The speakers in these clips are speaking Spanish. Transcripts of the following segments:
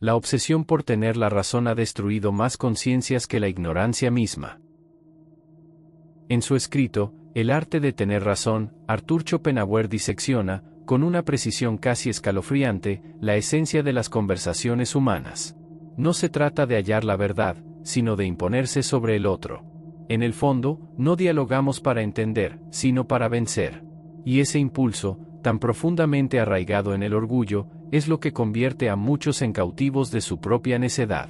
La obsesión por tener la razón ha destruido más conciencias que la ignorancia misma. En su escrito, El arte de tener razón, Arthur Schopenhauer disecciona, con una precisión casi escalofriante, la esencia de las conversaciones humanas. No se trata de hallar la verdad, sino de imponerse sobre el otro. En el fondo, no dialogamos para entender, sino para vencer. Y ese impulso, tan profundamente arraigado en el orgullo, es lo que convierte a muchos en cautivos de su propia necedad.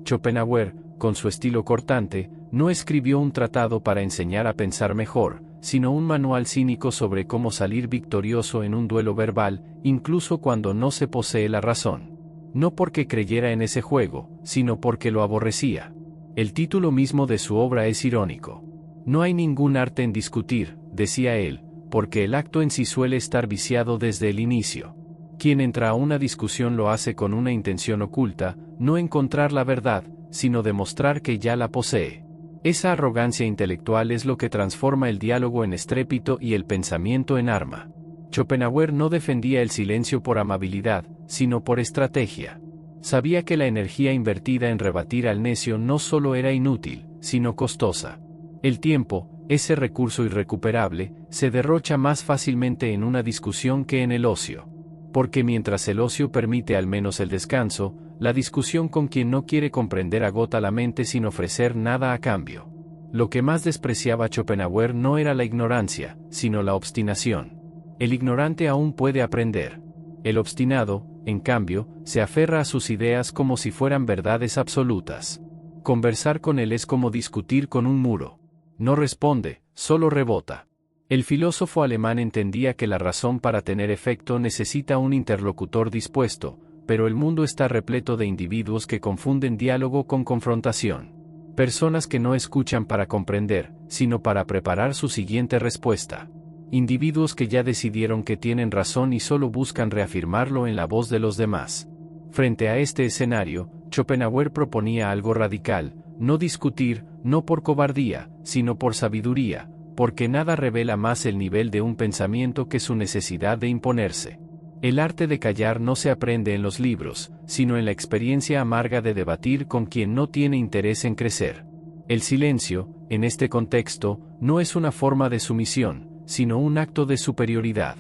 Schopenhauer, con su estilo cortante, no escribió un tratado para enseñar a pensar mejor, sino un manual cínico sobre cómo salir victorioso en un duelo verbal, incluso cuando no se posee la razón. No porque creyera en ese juego, sino porque lo aborrecía. El título mismo de su obra es irónico. No hay ningún arte en discutir, decía él, porque el acto en sí suele estar viciado desde el inicio. Quien entra a una discusión lo hace con una intención oculta, no encontrar la verdad, sino demostrar que ya la posee. Esa arrogancia intelectual es lo que transforma el diálogo en estrépito y el pensamiento en arma. Schopenhauer no defendía el silencio por amabilidad, sino por estrategia. Sabía que la energía invertida en rebatir al necio no solo era inútil, sino costosa. El tiempo, ese recurso irrecuperable, se derrocha más fácilmente en una discusión que en el ocio. Porque mientras el ocio permite al menos el descanso, la discusión con quien no quiere comprender agota la mente sin ofrecer nada a cambio. Lo que más despreciaba Schopenhauer no era la ignorancia, sino la obstinación. El ignorante aún puede aprender. El obstinado, en cambio, se aferra a sus ideas como si fueran verdades absolutas. Conversar con él es como discutir con un muro. No responde, solo rebota. El filósofo alemán entendía que la razón para tener efecto necesita un interlocutor dispuesto, pero el mundo está repleto de individuos que confunden diálogo con confrontación. Personas que no escuchan para comprender, sino para preparar su siguiente respuesta. Individuos que ya decidieron que tienen razón y solo buscan reafirmarlo en la voz de los demás. Frente a este escenario, Schopenhauer proponía algo radical: no discutir, no por cobardía, sino por sabiduría, porque nada revela más el nivel de un pensamiento que su necesidad de imponerse. El arte de callar no se aprende en los libros, sino en la experiencia amarga de debatir con quien no tiene interés en crecer. El silencio, en este contexto, no es una forma de sumisión, sino un acto de superioridad.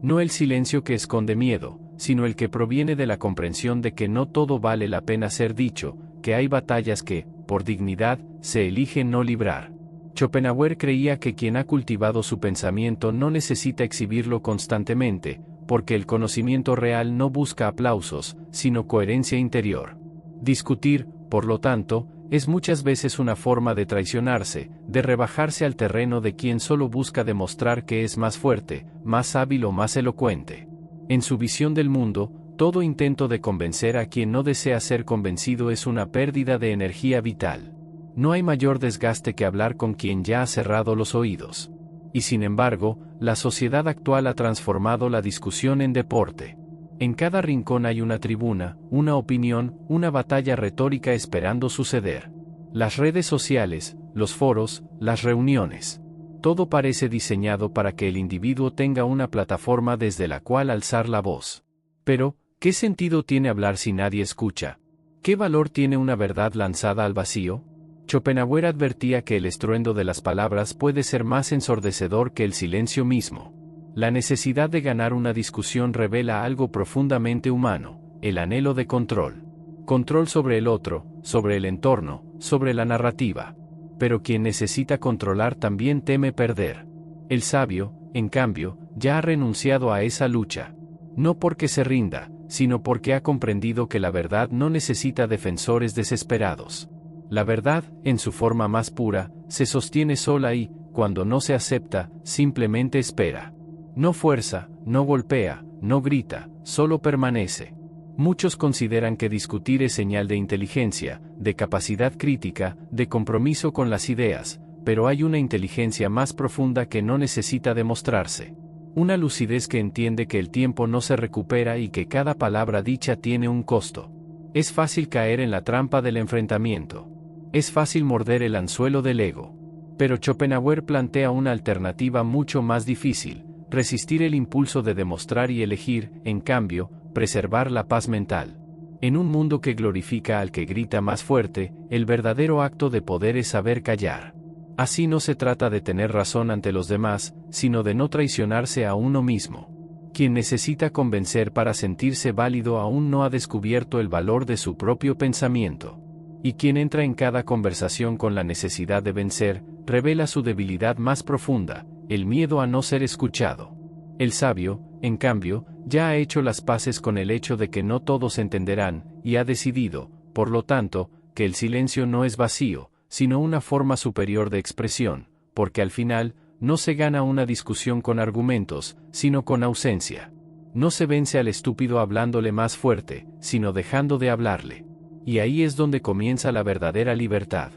No el silencio que esconde miedo, sino el que proviene de la comprensión de que no todo vale la pena ser dicho, que hay batallas que, por dignidad, se elige no librar. Schopenhauer creía que quien ha cultivado su pensamiento no necesita exhibirlo constantemente, porque el conocimiento real no busca aplausos, sino coherencia interior. Discutir, por lo tanto, es muchas veces una forma de traicionarse, de rebajarse al terreno de quien solo busca demostrar que es más fuerte, más hábil o más elocuente. En su visión del mundo, todo intento de convencer a quien no desea ser convencido es una pérdida de energía vital. No hay mayor desgaste que hablar con quien ya ha cerrado los oídos. Y sin embargo, la sociedad actual ha transformado la discusión en deporte. En cada rincón hay una tribuna, una opinión, una batalla retórica esperando suceder. Las redes sociales, los foros, las reuniones. Todo parece diseñado para que el individuo tenga una plataforma desde la cual alzar la voz. Pero, ¿qué sentido tiene hablar si nadie escucha? ¿Qué valor tiene una verdad lanzada al vacío? Schopenhauer advertía que el estruendo de las palabras puede ser más ensordecedor que el silencio mismo. La necesidad de ganar una discusión revela algo profundamente humano: el anhelo de control. Control sobre el otro, sobre el entorno, sobre la narrativa. Pero quien necesita controlar también teme perder. El sabio, en cambio, ya ha renunciado a esa lucha. No porque se rinda, sino porque ha comprendido que la verdad no necesita defensores desesperados. La verdad, en su forma más pura, se sostiene sola y, cuando no se acepta, simplemente espera. No fuerza, no golpea, no grita, solo permanece. Muchos consideran que discutir es señal de inteligencia, de capacidad crítica, de compromiso con las ideas, pero hay una inteligencia más profunda que no necesita demostrarse. Una lucidez que entiende que el tiempo no se recupera y que cada palabra dicha tiene un costo. Es fácil caer en la trampa del enfrentamiento. Es fácil morder el anzuelo del ego. Pero Schopenhauer plantea una alternativa mucho más difícil: resistir el impulso de demostrar y elegir, en cambio, preservar la paz mental. En un mundo que glorifica al que grita más fuerte, el verdadero acto de poder es saber callar. Así no se trata de tener razón ante los demás, sino de no traicionarse a uno mismo. Quien necesita convencer para sentirse válido aún no ha descubierto el valor de su propio pensamiento. Y quien entra en cada conversación con la necesidad de vencer, revela su debilidad más profunda, el miedo a no ser escuchado. El sabio, en cambio, ya ha hecho las paces con el hecho de que no todos entenderán, y ha decidido, por lo tanto, que el silencio no es vacío, sino una forma superior de expresión, porque al final, no se gana una discusión con argumentos, sino con ausencia. No se vence al estúpido hablándole más fuerte, sino dejando de hablarle. Y ahí es donde comienza la verdadera libertad.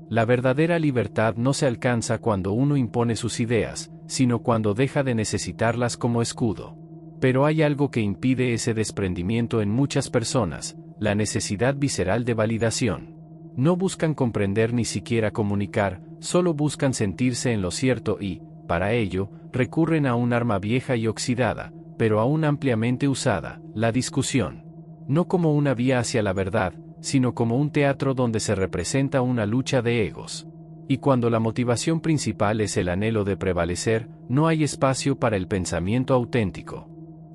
La verdadera libertad no se alcanza cuando uno impone sus ideas, sino cuando deja de necesitarlas como escudo. Pero hay algo que impide ese desprendimiento en muchas personas, la necesidad visceral de validación. No buscan comprender ni siquiera comunicar, solo buscan sentirse en lo cierto y, para ello, recurren a un arma vieja y oxidada, pero aún ampliamente usada, la discusión. No como una vía hacia la verdad, sino como un teatro donde se representa una lucha de egos. Y cuando la motivación principal es el anhelo de prevalecer, no hay espacio para el pensamiento auténtico.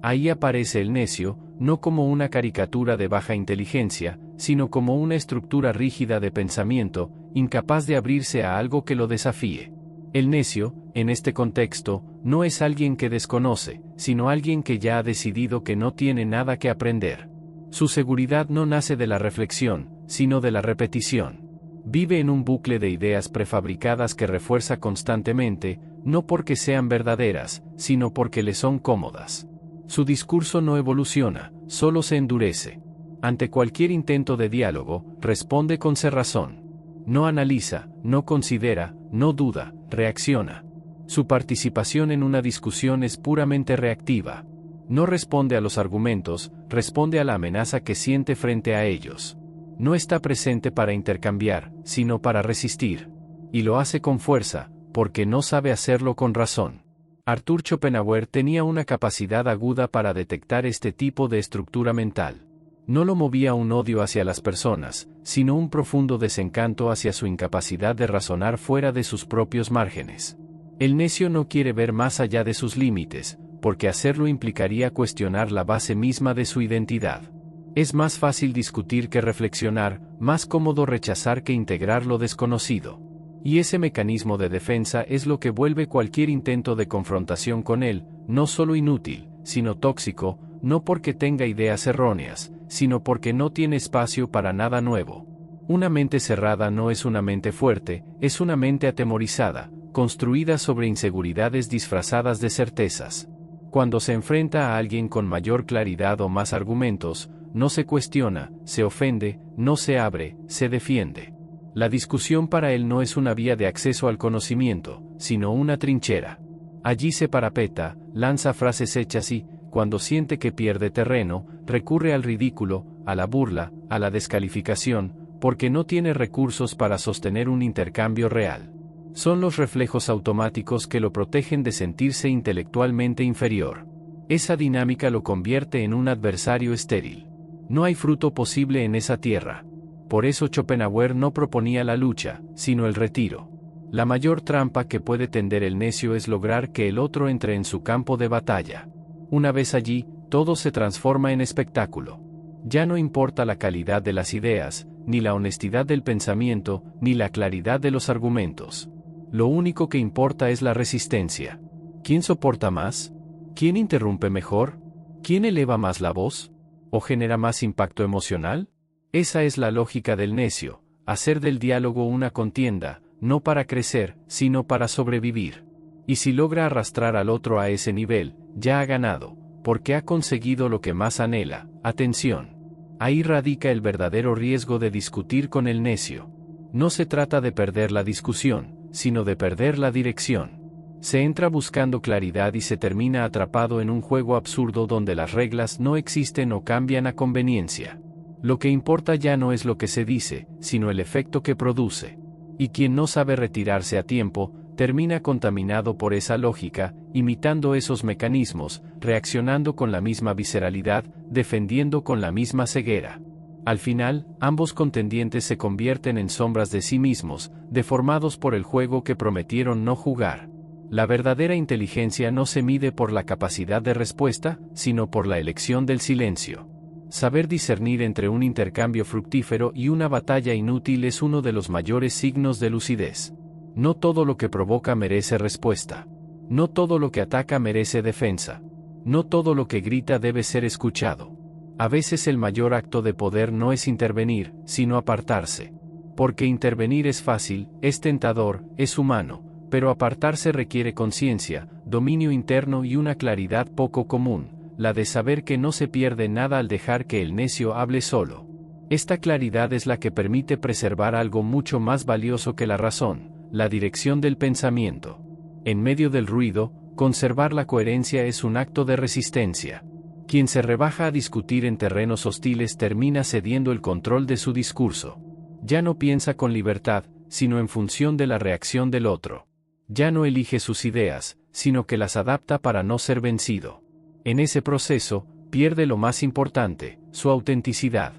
Ahí aparece el necio, no como una caricatura de baja inteligencia, sino como una estructura rígida de pensamiento, incapaz de abrirse a algo que lo desafíe. El necio, en este contexto, no es alguien que desconoce, sino alguien que ya ha decidido que no tiene nada que aprender. Su seguridad no nace de la reflexión, sino de la repetición. Vive en un bucle de ideas prefabricadas que refuerza constantemente, no porque sean verdaderas, sino porque le son cómodas. Su discurso no evoluciona, solo se endurece. Ante cualquier intento de diálogo, responde con cerrazón. No analiza, no considera, no duda, reacciona. Su participación en una discusión es puramente reactiva. No responde a los argumentos, responde a la amenaza que siente frente a ellos. No está presente para intercambiar, sino para resistir. Y lo hace con fuerza, porque no sabe hacerlo con razón. Arthur Schopenhauer tenía una capacidad aguda para detectar este tipo de estructura mental. No lo movía un odio hacia las personas, sino un profundo desencanto hacia su incapacidad de razonar fuera de sus propios márgenes. El necio no quiere ver más allá de sus límites, porque hacerlo implicaría cuestionar la base misma de su identidad. Es más fácil discutir que reflexionar, más cómodo rechazar que integrar lo desconocido. Y ese mecanismo de defensa es lo que vuelve cualquier intento de confrontación con él, no solo inútil, sino tóxico, no porque tenga ideas erróneas, sino porque no tiene espacio para nada nuevo. Una mente cerrada no es una mente fuerte, es una mente atemorizada, construida sobre inseguridades disfrazadas de certezas. Cuando se enfrenta a alguien con mayor claridad o más argumentos, no se cuestiona, se ofende, no se abre, se defiende. La discusión para él no es una vía de acceso al conocimiento, sino una trinchera. Allí se parapeta, lanza frases hechas y, cuando siente que pierde terreno, recurre al ridículo, a la burla, a la descalificación, porque no tiene recursos para sostener un intercambio real. Son los reflejos automáticos que lo protegen de sentirse intelectualmente inferior. Esa dinámica lo convierte en un adversario estéril. No hay fruto posible en esa tierra. Por eso Schopenhauer no proponía la lucha, sino el retiro. La mayor trampa que puede tender el necio es lograr que el otro entre en su campo de batalla. Una vez allí, todo se transforma en espectáculo. Ya no importa la calidad de las ideas, ni la honestidad del pensamiento, ni la claridad de los argumentos. Lo único que importa es la resistencia. ¿Quién soporta más? ¿Quién interrumpe mejor? ¿Quién eleva más la voz? ¿O genera más impacto emocional? Esa es la lógica del necio, hacer del diálogo una contienda, no para crecer, sino para sobrevivir. Y si logra arrastrar al otro a ese nivel, ya ha ganado, porque ha conseguido lo que más anhela, atención. Ahí radica el verdadero riesgo de discutir con el necio. No se trata de perder la discusión, sino de perder la dirección. Se entra buscando claridad y se termina atrapado en un juego absurdo donde las reglas no existen o cambian a conveniencia. Lo que importa ya no es lo que se dice, sino el efecto que produce. Y quien no sabe retirarse a tiempo, termina contaminado por esa lógica, imitando esos mecanismos, reaccionando con la misma visceralidad, defendiendo con la misma ceguera. Al final, ambos contendientes se convierten en sombras de sí mismos, deformados por el juego que prometieron no jugar. La verdadera inteligencia no se mide por la capacidad de respuesta, sino por la elección del silencio. Saber discernir entre un intercambio fructífero y una batalla inútil es uno de los mayores signos de lucidez. No todo lo que provoca merece respuesta. No todo lo que ataca merece defensa. No todo lo que grita debe ser escuchado. A veces el mayor acto de poder no es intervenir, sino apartarse. Porque intervenir es fácil, es tentador, es humano, pero apartarse requiere conciencia, dominio interno y una claridad poco común, la de saber que no se pierde nada al dejar que el necio hable solo. Esta claridad es la que permite preservar algo mucho más valioso que la razón, la dirección del pensamiento. En medio del ruido, conservar la coherencia es un acto de resistencia. Quien se rebaja a discutir en terrenos hostiles termina cediendo el control de su discurso. Ya no piensa con libertad, sino en función de la reacción del otro. Ya no elige sus ideas, sino que las adapta para no ser vencido. En ese proceso, pierde lo más importante, su autenticidad.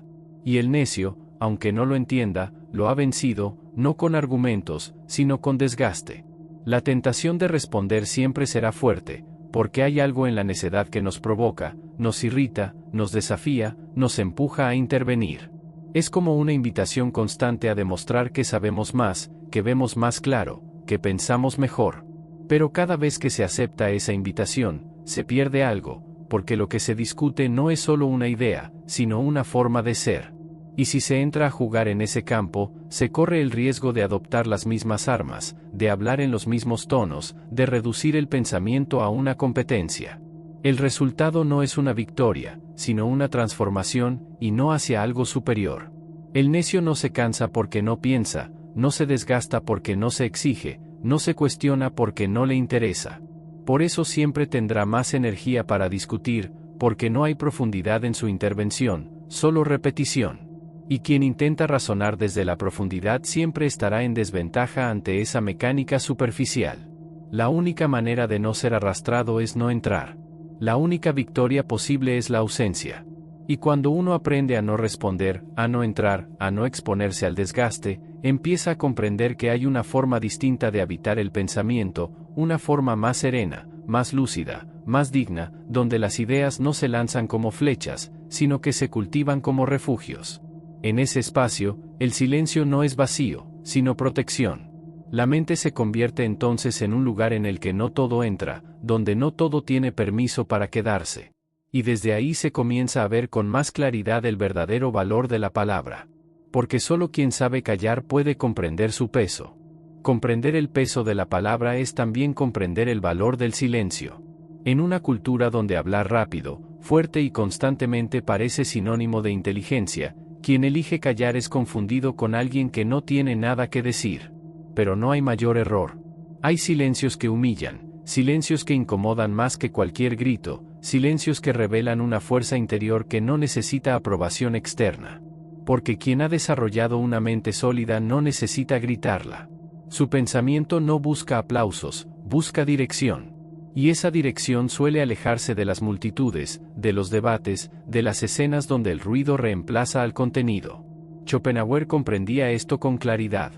Y el necio, aunque no lo entienda, lo ha vencido, no con argumentos, sino con desgaste. La tentación de responder siempre será fuerte, porque hay algo en la necedad que nos provoca, nos irrita, nos desafía, nos empuja a intervenir. Es como una invitación constante a demostrar que sabemos más, que vemos más claro, que pensamos mejor. Pero cada vez que se acepta esa invitación, se pierde algo, porque lo que se discute no es solo una idea, sino una forma de ser. Y si se entra a jugar en ese campo, se corre el riesgo de adoptar las mismas armas, de hablar en los mismos tonos, de reducir el pensamiento a una competencia. El resultado no es una victoria, sino una transformación, y no hacia algo superior. El necio no se cansa porque no piensa, no se desgasta porque no se exige, no se cuestiona porque no le interesa. Por eso siempre tendrá más energía para discutir, porque no hay profundidad en su intervención, solo repetición. Y quien intenta razonar desde la profundidad siempre estará en desventaja ante esa mecánica superficial. La única manera de no ser arrastrado es no entrar. La única victoria posible es la ausencia. Y cuando uno aprende a no responder, a no entrar, a no exponerse al desgaste, empieza a comprender que hay una forma distinta de habitar el pensamiento, una forma más serena, más lúcida, más digna, donde las ideas no se lanzan como flechas, sino que se cultivan como refugios. En ese espacio, el silencio no es vacío, sino protección. La mente se convierte entonces en un lugar en el que no todo entra, donde no todo tiene permiso para quedarse. Y desde ahí se comienza a ver con más claridad el verdadero valor de la palabra. Porque solo quien sabe callar puede comprender su peso. Comprender el peso de la palabra es también comprender el valor del silencio. En una cultura donde hablar rápido, fuerte y constantemente parece sinónimo de inteligencia, quien elige callar es confundido con alguien que no tiene nada que decir. Pero no hay mayor error. Hay silencios que humillan, silencios que incomodan más que cualquier grito, silencios que revelan una fuerza interior que no necesita aprobación externa. Porque quien ha desarrollado una mente sólida no necesita gritarla. Su pensamiento no busca aplausos, busca dirección. Y esa dirección suele alejarse de las multitudes, de los debates, de las escenas donde el ruido reemplaza al contenido. Schopenhauer comprendía esto con claridad.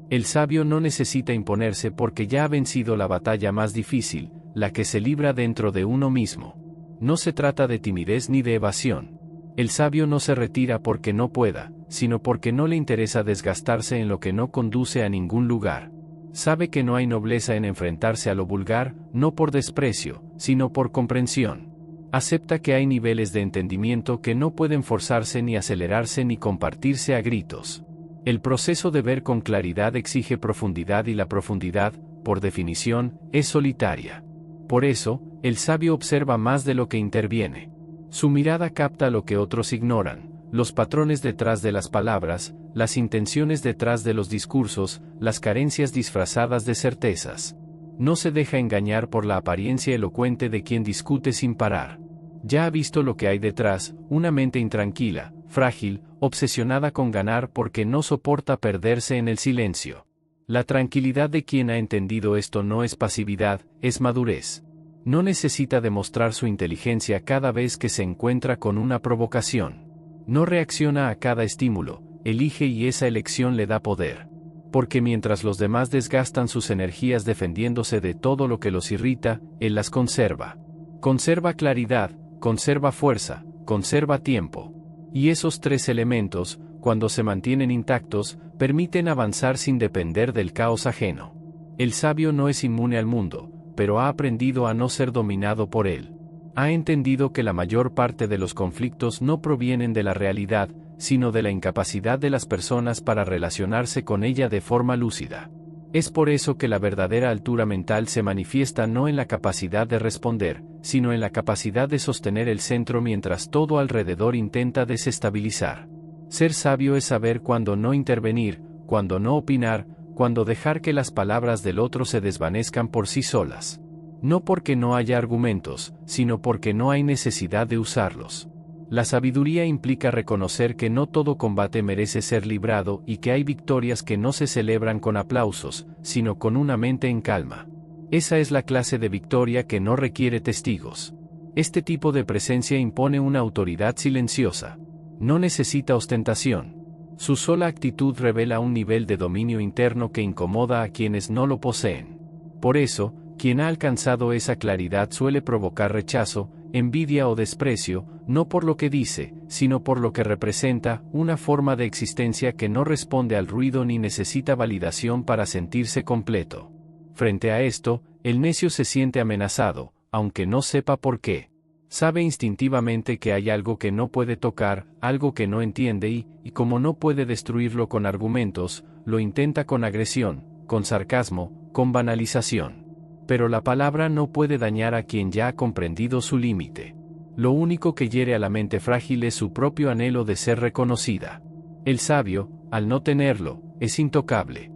El sabio no necesita imponerse porque ya ha vencido la batalla más difícil, la que se libra dentro de uno mismo. No se trata de timidez ni de evasión. El sabio no se retira porque no pueda, sino porque no le interesa desgastarse en lo que no conduce a ningún lugar. Sabe que no hay nobleza en enfrentarse a lo vulgar, no por desprecio, sino por comprensión. Acepta que hay niveles de entendimiento que no pueden forzarse ni acelerarse ni compartirse a gritos. El proceso de ver con claridad exige profundidad y la profundidad, por definición, es solitaria. Por eso, el sabio observa más de lo que interviene. Su mirada capta lo que otros ignoran. Los patrones detrás de las palabras, las intenciones detrás de los discursos, las carencias disfrazadas de certezas. No se deja engañar por la apariencia elocuente de quien discute sin parar. Ya ha visto lo que hay detrás, una mente intranquila, frágil, obsesionada con ganar porque no soporta perderse en el silencio. La tranquilidad de quien ha entendido esto no es pasividad, es madurez. No necesita demostrar su inteligencia cada vez que se encuentra con una provocación. No reacciona a cada estímulo, elige y esa elección le da poder. Porque mientras los demás desgastan sus energías defendiéndose de todo lo que los irrita, él las conserva. Conserva claridad, conserva fuerza, conserva tiempo. Y esos tres elementos, cuando se mantienen intactos, permiten avanzar sin depender del caos ajeno. El sabio no es inmune al mundo, pero ha aprendido a no ser dominado por él. Ha entendido que la mayor parte de los conflictos no provienen de la realidad, sino de la incapacidad de las personas para relacionarse con ella de forma lúcida. Es por eso que la verdadera altura mental se manifiesta no en la capacidad de responder, sino en la capacidad de sostener el centro mientras todo alrededor intenta desestabilizar. Ser sabio es saber cuándo no intervenir, cuándo no opinar, cuándo dejar que las palabras del otro se desvanezcan por sí solas. No porque no haya argumentos, sino porque no hay necesidad de usarlos. La sabiduría implica reconocer que no todo combate merece ser librado y que hay victorias que no se celebran con aplausos, sino con una mente en calma. Esa es la clase de victoria que no requiere testigos. Este tipo de presencia impone una autoridad silenciosa. No necesita ostentación. Su sola actitud revela un nivel de dominio interno que incomoda a quienes no lo poseen. Por eso, quien ha alcanzado esa claridad suele provocar rechazo, envidia o desprecio, no por lo que dice, sino por lo que representa, una forma de existencia que no responde al ruido ni necesita validación para sentirse completo. Frente a esto, el necio se siente amenazado, aunque no sepa por qué. Sabe instintivamente que hay algo que no puede tocar, algo que no entiende y como no puede destruirlo con argumentos, lo intenta con agresión, con sarcasmo, con banalización. Pero la palabra no puede dañar a quien ya ha comprendido su límite. Lo único que hiere a la mente frágil es su propio anhelo de ser reconocida. El sabio, al no tenerlo, es intocable.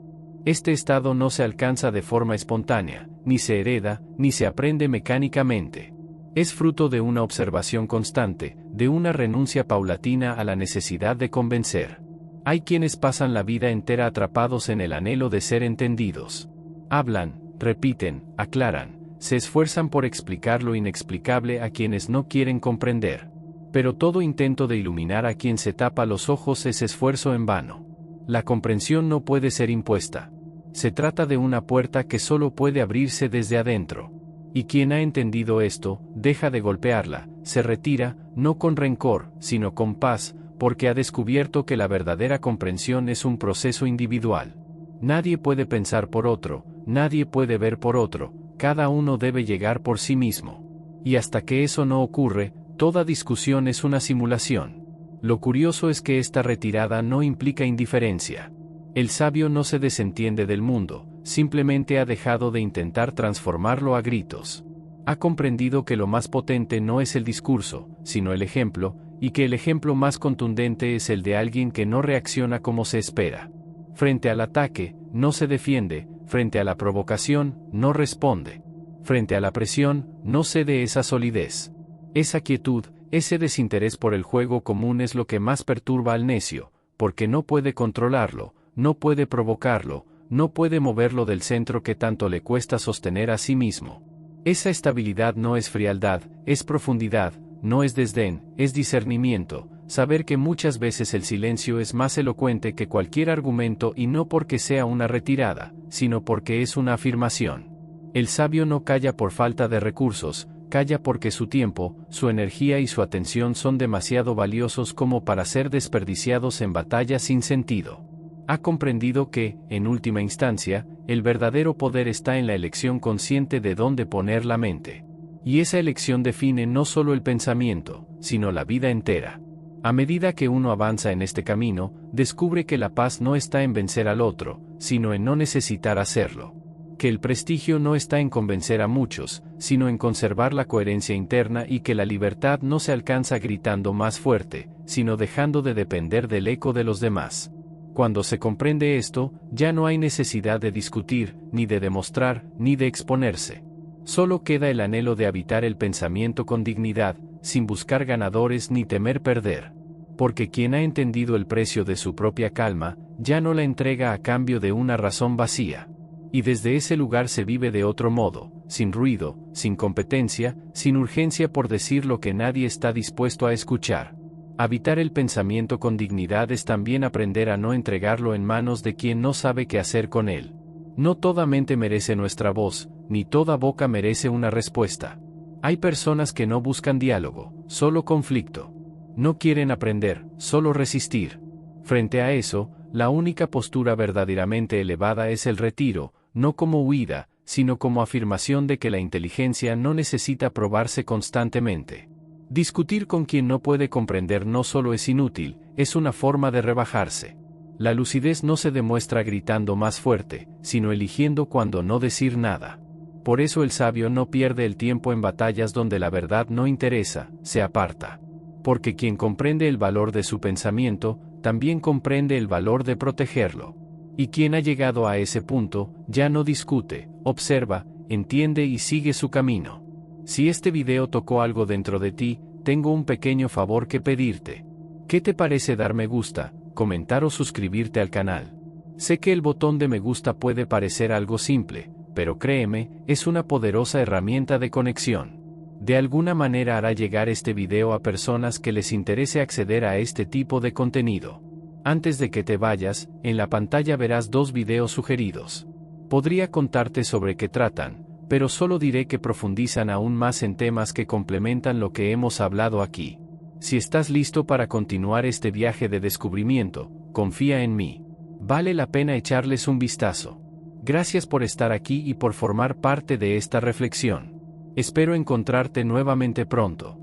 Este estado no se alcanza de forma espontánea, ni se hereda, ni se aprende mecánicamente. Es fruto de una observación constante, de una renuncia paulatina a la necesidad de convencer. Hay quienes pasan la vida entera atrapados en el anhelo de ser entendidos. Hablan, repiten, aclaran, se esfuerzan por explicar lo inexplicable a quienes no quieren comprender. Pero todo intento de iluminar a quien se tapa los ojos es esfuerzo en vano. La comprensión no puede ser impuesta. Se trata de una puerta que solo puede abrirse desde adentro. Y quien ha entendido esto, deja de golpearla, se retira, no con rencor, sino con paz, porque ha descubierto que la verdadera comprensión es un proceso individual. Nadie puede pensar por otro, nadie puede ver por otro, cada uno debe llegar por sí mismo. Y hasta que eso no ocurre, toda discusión es una simulación. Lo curioso es que esta retirada no implica indiferencia. El sabio no se desentiende del mundo, simplemente ha dejado de intentar transformarlo a gritos. Ha comprendido que lo más potente no es el discurso, sino el ejemplo, y que el ejemplo más contundente es el de alguien que no reacciona como se espera. Frente al ataque, no se defiende, frente a la provocación, no responde. Frente a la presión, no cede esa solidez. Esa quietud, ese desinterés por el juego común es lo que más perturba al necio, porque no puede controlarlo, no puede provocarlo, no puede moverlo del centro que tanto le cuesta sostener a sí mismo. Esa estabilidad no es frialdad, es profundidad, no es desdén, es discernimiento, saber que muchas veces el silencio es más elocuente que cualquier argumento y no porque sea una retirada, sino porque es una afirmación. El sabio no calla por falta de recursos, calla porque su tiempo, su energía y su atención son demasiado valiosos como para ser desperdiciados en batallas sin sentido. Ha comprendido que, en última instancia, el verdadero poder está en la elección consciente de dónde poner la mente. Y esa elección define no solo el pensamiento, sino la vida entera. A medida que uno avanza en este camino, descubre que la paz no está en vencer al otro, sino en no necesitar hacerlo. Que el prestigio no está en convencer a muchos, sino en conservar la coherencia interna y que la libertad no se alcanza gritando más fuerte, sino dejando de depender del eco de los demás. Cuando se comprende esto, ya no hay necesidad de discutir, ni de demostrar, ni de exponerse. Solo queda el anhelo de habitar el pensamiento con dignidad, sin buscar ganadores ni temer perder. Porque quien ha entendido el precio de su propia calma, ya no la entrega a cambio de una razón vacía. Y desde ese lugar se vive de otro modo, sin ruido, sin competencia, sin urgencia por decir lo que nadie está dispuesto a escuchar. Habitar el pensamiento con dignidad es también aprender a no entregarlo en manos de quien no sabe qué hacer con él. No toda mente merece nuestra voz, ni toda boca merece una respuesta. Hay personas que no buscan diálogo, solo conflicto. No quieren aprender, solo resistir. Frente a eso, la única postura verdaderamente elevada es el retiro, no como huida, sino como afirmación de que la inteligencia no necesita probarse constantemente. Discutir con quien no puede comprender no solo es inútil, es una forma de rebajarse. La lucidez no se demuestra gritando más fuerte, sino eligiendo cuándo no decir nada. Por eso el sabio no pierde el tiempo en batallas donde la verdad no interesa, se aparta. Porque quien comprende el valor de su pensamiento, también comprende el valor de protegerlo. Y quien ha llegado a ese punto, ya no discute, observa, entiende y sigue su camino. Si este video tocó algo dentro de ti, tengo un pequeño favor que pedirte. ¿Qué te parece dar me gusta, comentar o suscribirte al canal? Sé que el botón de me gusta puede parecer algo simple, pero créeme, es una poderosa herramienta de conexión. De alguna manera hará llegar este video a personas que les interese acceder a este tipo de contenido. Antes de que te vayas, en la pantalla verás 2 videos sugeridos. Podría contarte sobre qué tratan, pero solo diré que profundizan aún más en temas que complementan lo que hemos hablado aquí. Si estás listo para continuar este viaje de descubrimiento, confía en mí. Vale la pena echarles un vistazo. Gracias por estar aquí y por formar parte de esta reflexión. Espero encontrarte nuevamente pronto.